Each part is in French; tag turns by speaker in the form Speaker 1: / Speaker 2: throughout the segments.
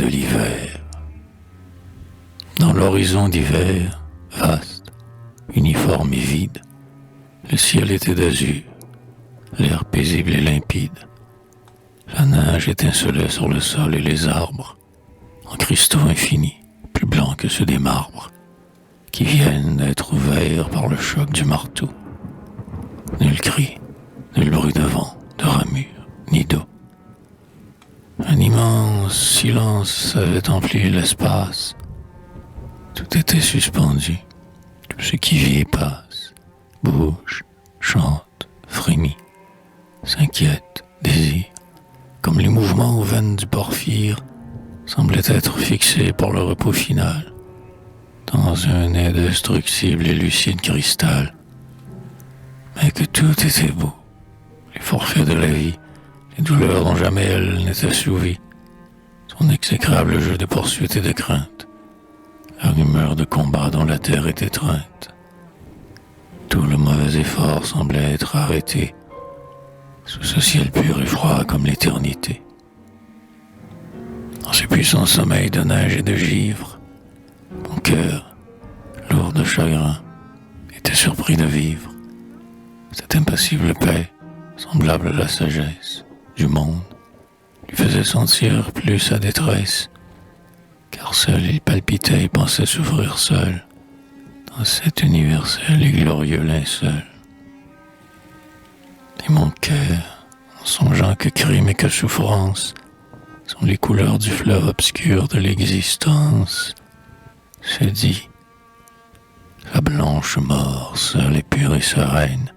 Speaker 1: de l'hiver. Dans l'horizon d'hiver, vaste, uniforme et vide, le ciel était d'azur, l'air paisible et limpide. La neige étincelait sur le sol et les arbres, en cristaux infinis, plus blancs que ceux des marbres, qui viennent d'être ouverts par le choc du marteau. Nul cri, nul bruit de vent, de ramure, ni d'eau. Un immense silence avait empli l'espace. Tout était suspendu. Tout ce qui vit et passe, bouge, chante, frémit, s'inquiète, désire, comme les mouvements aux veines du porphyre semblaient être fixés pour le repos final, dans un indestructible et lucide cristal. Mais que tout était beau, les forfaits de la vie, les douleurs dont jamais elle n'était assouvie, son exécrable jeu de poursuite et de crainte, la rumeur de combat dont la terre était étreinte. Tout le mauvais effort semblait être arrêté, sous ce ciel pur et froid comme l'éternité. Dans ce puissant sommeil de neige et de givre, mon cœur, lourd de chagrin, était surpris de vivre. Cette impassible paix, semblable à la sagesse du monde, lui faisait sentir plus sa détresse, car seul il palpitait et pensait souffrir seul, dans cet universel et glorieux linceul. Et mon cœur, en songeant que crime et que souffrance sont les couleurs du fleuve obscur de l'existence, se dit: la blanche mort, seule et pure et sereine,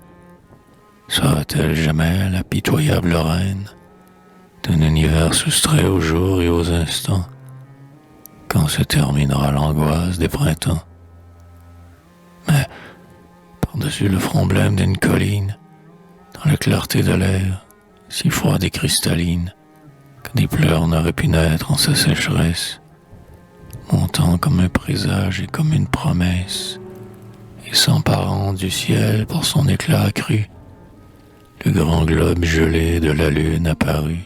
Speaker 1: sera-t-elle jamais la pitoyable reine d'un univers soustrait aux jours et aux instants, quand se terminera l'angoisse des printemps? Mais, par-dessus le front blême d'une colline, dans la clarté de l'air, si froide et cristalline, que des pleurs n'auraient pu naître en sa sécheresse, montant comme un présage et comme une promesse, et s'emparant du ciel pour son éclat accru, le grand globe gelé de la lune apparut.